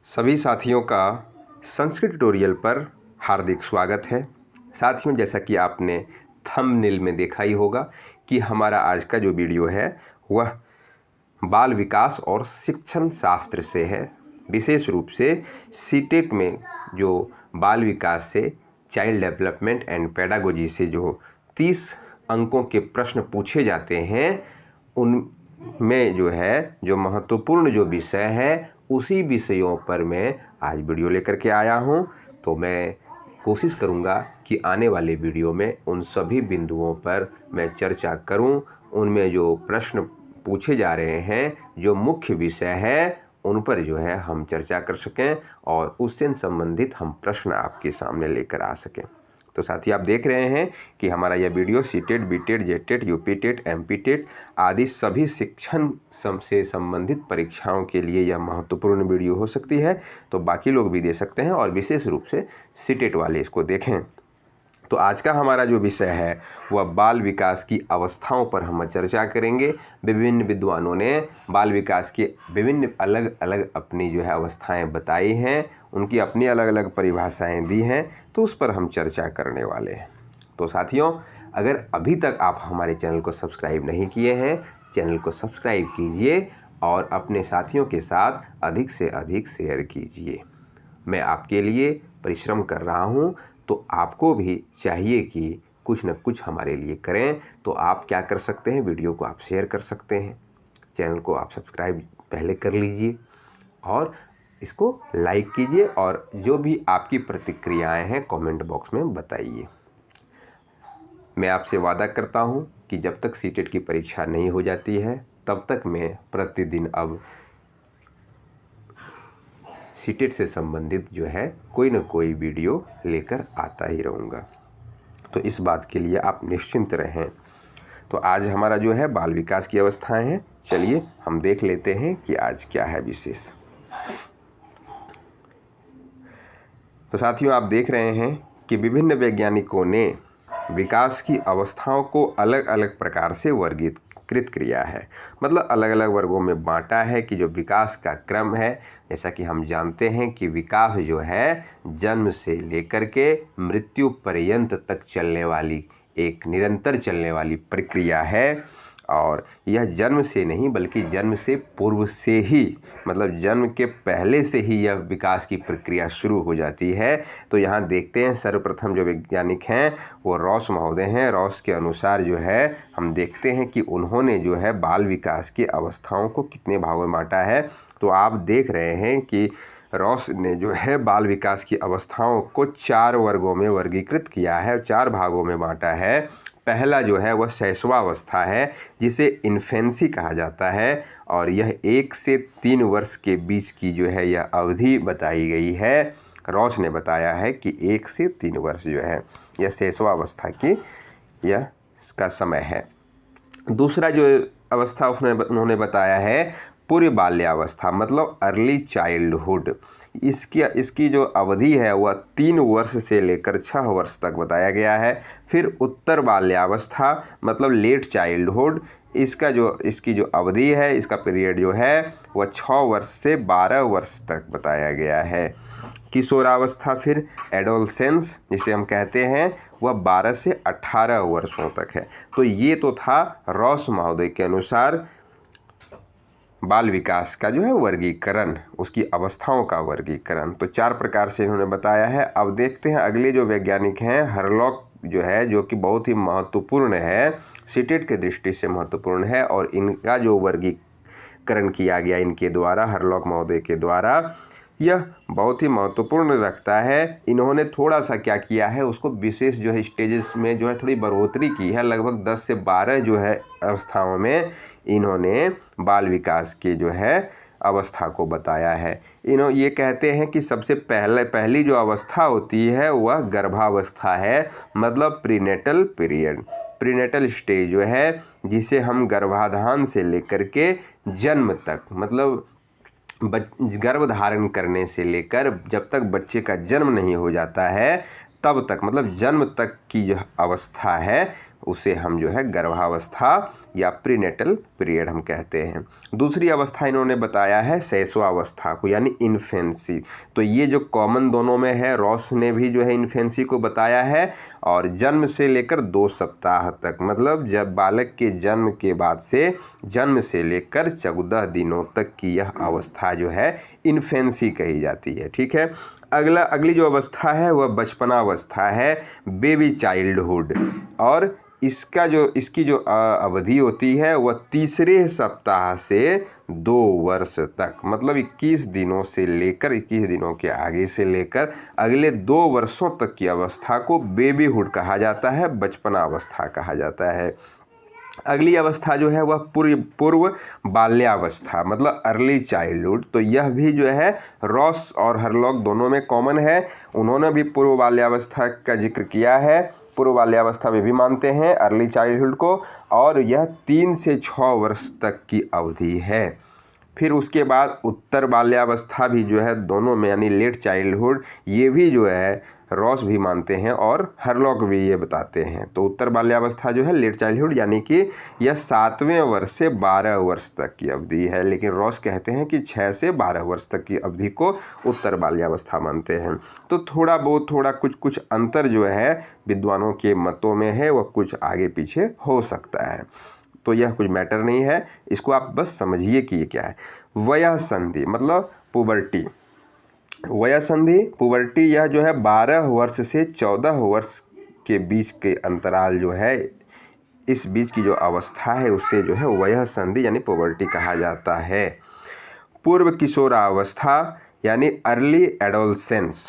सभी साथियों का संस्कृत ट्यूटोरियल पर हार्दिक स्वागत है। साथियों, जैसा कि आपने थंबनेल में देखा ही होगा कि हमारा आज का जो वीडियो है वह बाल विकास और शिक्षण शास्त्र से है। विशेष रूप से सीटेट में जो बाल विकास से चाइल्ड डेवलपमेंट एंड पेडागोजी से जो 30 अंकों के प्रश्न पूछे जाते हैं, उनमें जो महत्वपूर्ण जो विषय है उसी विषयों पर मैं आज वीडियो लेकर के आया हूं। तो मैं कोशिश करूंगा कि आने वाले वीडियो में उन सभी बिंदुओं पर मैं चर्चा करूं। उनमें जो प्रश्न पूछे जा रहे हैं, जो मुख्य विषय है, उन पर हम चर्चा कर सकें और उससे संबंधित हम प्रश्न आपके सामने लेकर आ सकें। तो साथी, आप देख रहे हैं कि हमारा यह video CTET, बीटेट, JTET, UPTET, MPTET आदि सभी शिक्षण से संबंधित परीक्षाओं के लिए यह महत्वपूर्ण वीडियो हो सकती है। तो बाकी लोग भी दे सकते हैं और विशेष रूप से सीटेट वाले इसको देखें। तो आज का हमारा जो विषय है वह बाल विकास की अवस्थाओं पर हम चर्चा करेंगे। विभिन्न विद्वानों ने बाल विकास की विभिन्न अलग अलग अपनी अवस्थाएं बताई हैं, उनकी अपनी अलग अलग परिभाषाएं दी हैं, तो उस पर हम चर्चा करने वाले हैं। तो साथियों, अगर अभी तक आप हमारे चैनल को सब्सक्राइब नहीं किए हैं, चैनल को सब्सक्राइब कीजिए और अपने साथियों के साथ अधिक से अधिक शेयर कीजिए। मैं आपके लिए परिश्रम कर रहा हूँ, तो आपको भी चाहिए कि कुछ न कुछ हमारे लिए करें। तो आप क्या कर सकते हैं, वीडियो को आप शेयर कर सकते हैं, चैनल को आप सब्सक्राइब पहले कर लीजिए और इसको लाइक कीजिए और जो भी आपकी प्रतिक्रियाएं हैं कमेंट बॉक्स में बताइए। मैं आपसे वादा करता हूं कि जब तक सीटेट की परीक्षा नहीं हो जाती है तब तक मैं प्रतिदिन अब सीटेट से संबंधित कोई न कोई वीडियो लेकर आता ही रहूँगा। तो इस बात के लिए आप निश्चिंत रहें। तो आज हमारा बाल विकास की अवस्थाएं हैं। चलिए हम देख लेते हैं कि आज क्या है विशेष। तो साथियों, आप देख रहे हैं कि विभिन्न वैज्ञानिकों ने विकास की अवस्थाओं को अलग अलग प्रकार से वर्गीकृत किया है, मतलब अलग अलग वर्गों में बांटा है कि जो विकास का क्रम है। जैसा कि हम जानते हैं कि विकास जन्म से लेकर के मृत्यु पर्यंत तक चलने वाली एक निरंतर चलने वाली प्रक्रिया है और यह जन्म से नहीं बल्कि जन्म से पूर्व से ही, मतलब जन्म के पहले से ही यह विकास की प्रक्रिया शुरू हो जाती है। तो यहाँ देखते हैं, सर्वप्रथम जो वैज्ञानिक हैं वो रॉस महोदय हैं। रॉस के अनुसार हम देखते हैं कि उन्होंने बाल विकास की अवस्थाओं को कितने भागों में बांटा है। तो आप देख रहे हैं कि रॉस ने बाल विकास की अवस्थाओं को 4 वर्गों में वर्गीकृत किया है, 4 भागों में बांटा है। पहला वह शैशवावस्था है, जिसे इन्फेंसी कहा जाता है और यह 1 से 3 वर्ष के बीच की यह अवधि बताई गई है। रॉस ने बताया है कि 1 से 3 वर्ष यह शैशवावस्था की इसका समय है। दूसरा अवस्था उन्होंने बताया है पूर्व बाल्यावस्था, मतलब अर्ली चाइल्डहुड। इसकी जो अवधि है वह 3 वर्ष से लेकर 6 वर्ष तक बताया गया है। फिर उत्तर बाल्यावस्था, मतलब लेट चाइल्डहुड, इसकी जो अवधि है, इसका पीरियड वह 6 वर्ष से 12 वर्ष तक बताया गया है। किशोरावस्था, फिर एडोलसेंस जिसे हम कहते हैं, वह 12 से 18 वर्षों तक है। तो ये तो था रॉस महोदय के अनुसार बाल विकास का वर्गीकरण, उसकी अवस्थाओं का वर्गीकरण। तो 4 प्रकार से इन्होंने बताया है। अब देखते हैं अगले जो वैज्ञानिक हैं, हरलॉक जो कि बहुत ही महत्वपूर्ण है, सीटेट के दृष्टि से महत्वपूर्ण है और इनका जो वर्गीकरण किया गया इनके द्वारा, हरलॉक महोदय के द्वारा, यह बहुत ही महत्वपूर्ण रखता है। इन्होंने थोड़ा सा क्या किया है, उसको विशेष स्टेजेस में थोड़ी बढ़ोतरी की है। लगभग 10 से 12 अवस्थाओं में इन्होंने बाल विकास के अवस्था को बताया है। ये कहते हैं कि सबसे पहली जो अवस्था होती है वह गर्भावस्था है, मतलब प्रीनेटल पीरियड, प्रीनेटल स्टेज जिसे हम गर्भाधान से लेकर के जन्म तक, मतलब गर्भ धारण करने से लेकर जब तक बच्चे का जन्म नहीं हो जाता है तब तक, मतलब जन्म तक की जो अवस्था है उसे हम जो है गर्भावस्था या प्रीनेटल पीरियड हम कहते हैं। दूसरी अवस्था इन्होंने बताया है शैशवावस्था को, यानी इन्फेंसी। तो ये जो कॉमन दोनों में है, रॉस ने भी जो है इन्फेंसी को बताया है, और जन्म से लेकर 2 सप्ताह तक, मतलब जब बालक के जन्म के बाद से जन्म से लेकर 14 दिनों तक की यह अवस्था जो है इन्फेंसी कही जाती है। ठीक है। अगली जो अवस्था है वह बचपनावस्था है, बेबी चाइल्डहुड, और इसकी जो अवधि होती है वह तीसरे सप्ताह से 2 वर्ष तक, मतलब 21 दिनों से लेकर 21 दिनों के आगे से लेकर अगले 2 वर्षों तक की अवस्था को बेबीहुड कहा जाता है, बचपनावस्था कहा जाता है। अगली अवस्था जो है वह पूर्व बाल्यावस्था, मतलब अर्ली चाइल्डहुड। तो यह भी जो है रॉस और हरलॉक दोनों में कॉमन है। उन्होंने भी पूर्व बाल्यावस्था का जिक्र किया है, पूर्व बाल्यावस्था में भी मानते हैं अर्ली चाइल्डहुड को, और यह 3 से 6 वर्ष तक की अवधि है। फिर उसके बाद उत्तर बाल्यावस्था भी जो है दोनों में, यानी लेट चाइल्डहुड, ये भी जो है रॉस भी मानते हैं और हरलॉक भी ये बताते हैं। तो उत्तर बाल्यावस्था जो है लेट चाइल्डहुड, यानी कि यह 7वें वर्ष से 12 वर्ष तक की अवधि है, लेकिन रॉस कहते हैं कि 6 से 12 वर्ष तक की अवधि को उत्तर बाल्यावस्था मानते हैं। तो थोड़ा कुछ अंतर जो है विद्वानों के मतों में है, वह कुछ आगे पीछे हो सकता है। तो यह कुछ मैटर नहीं है, इसको आप बस समझिए कि ये क्या है। वयःसंधि मतलब पुबर्टी। वयःसंधि पुबर्टी यह जो है 12 वर्ष से 14 वर्ष के बीच के अंतराल जो है, इस बीच की जो अवस्था है उसे जो है वयःसंधि यानी पुबर्टी कहा जाता है। पूर्व किशोरावस्था यानी अर्ली एडोलसेंस,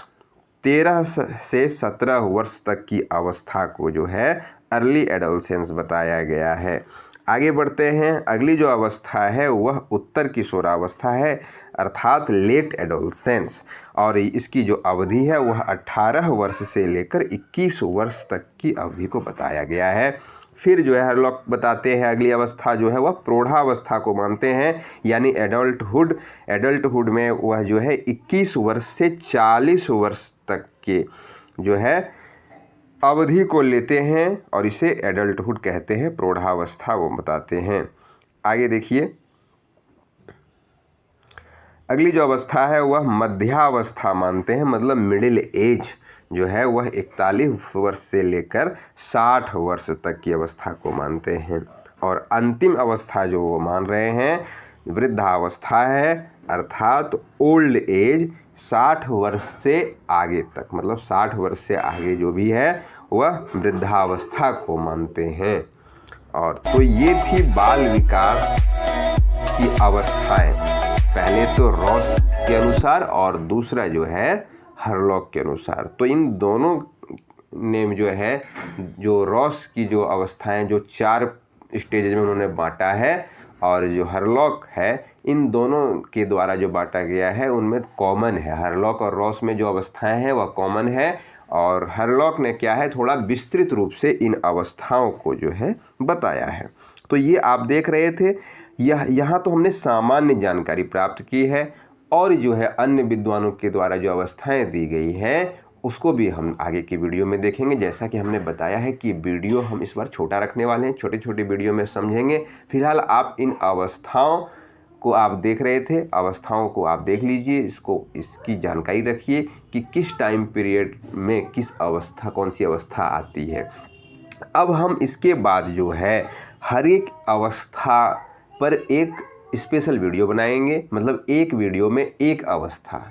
13 से 17 वर्ष तक की अवस्था को जो है अर्ली एडोलसेंस बताया गया है। आगे बढ़ते हैं। अगली जो अवस्था है वह उत्तर किशोरावस्था है, अर्थात लेट एडोलसेंस, और इसकी जो अवधि है वह 18 वर्ष से लेकर 21 वर्ष तक की अवधि को बताया गया है। फिर जो है हरलॉक बताते हैं अगली अवस्था जो है वह प्रौढ़ावस्था को मानते हैं, यानी एडल्टहुड। एडल्टहुड में वह जो है 21 वर्ष से 40 वर्ष तक के जो है अवधि को लेते हैं, और इसे एडल्टहुड कहते हैं, प्रौढ़ावस्था वो बताते हैं। आगे देखिए, अगली जो अवस्था है वह मध्यावस्था मानते हैं, मतलब मिडिल एज जो है वह 41 वर्ष से लेकर 60 वर्ष तक की अवस्था को मानते हैं। और अंतिम अवस्था जो वो मान रहे हैं वृद्धावस्था है, अर्थात ओल्ड एज, 60 वर्ष से आगे तक, मतलब 60 वर्ष से आगे जो भी है वह वृद्धावस्था को मानते हैं। और तो ये थी बाल विकास की अवस्थाएं, पहले तो रॉस के अनुसार और दूसरा जो है हरलॉक के अनुसार। तो इन दोनों ने जो है जो रॉस की जो अवस्थाएं जो 4 स्टेज में उन्होंने बांटा है, और जो हरलॉक है इन दोनों के द्वारा जो बांटा गया है उनमें कॉमन है। हरलॉक और रॉस में जो अवस्थाएं हैं वह कॉमन है, और हरलॉक ने क्या है थोड़ा विस्तृत रूप से इन अवस्थाओं को जो है बताया है। तो ये आप देख रहे थे, यहाँ तो हमने सामान्य जानकारी प्राप्त की है, और जो है अन्य विद्वानों के द्वारा जो अवस्थाएं दी गई हैं उसको भी हम आगे की वीडियो में देखेंगे। जैसा कि हमने बताया है कि वीडियो हम इस बार छोटा रखने वाले हैं, छोटे छोटे वीडियो में समझेंगे। फिलहाल आप इन अवस्थाओं को आप देख रहे थे, अवस्थाओं को आप देख लीजिए, इसकी जानकारी रखिए कि किस टाइम पीरियड में किस अवस्था, कौन सी अवस्था आती है। अब हम इसके बाद जो है हर एक अवस्था पर एक स्पेशल वीडियो बनाएंगे, मतलब एक वीडियो में एक अवस्था।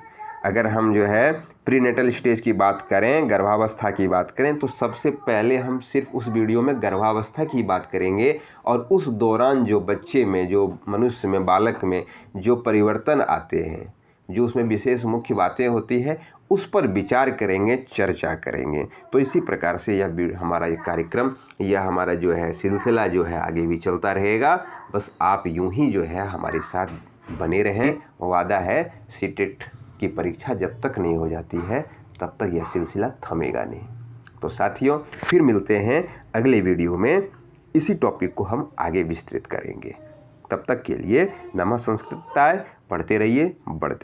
अगर हम जो है प्रीनेटल स्टेज की बात करें, गर्भावस्था की बात करें, तो सबसे पहले हम सिर्फ उस वीडियो में गर्भावस्था की बात करेंगे, और उस दौरान जो बच्चे में, जो मनुष्य में, बालक में जो परिवर्तन आते हैं, जो उसमें विशेष मुख्य बातें होती हैं, उस पर विचार करेंगे, चर्चा करेंगे। तो इसी प्रकार से यह हमारा एक कार्यक्रम, यह हमारा जो है सिलसिला जो है आगे भी चलता रहेगा। बस आप यूं ही जो है हमारे साथ बने रहें। वादा है सीटेट की परीक्षा जब तक नहीं हो जाती है तब तक यह सिलसिला थमेगा नहीं। तो साथियों, फिर मिलते हैं अगले वीडियो में, इसी टॉपिक को हम आगे विस्तृत करेंगे। तब तक के लिए नमः संस्कृताय, पढ़ते रहिए, बढ़ते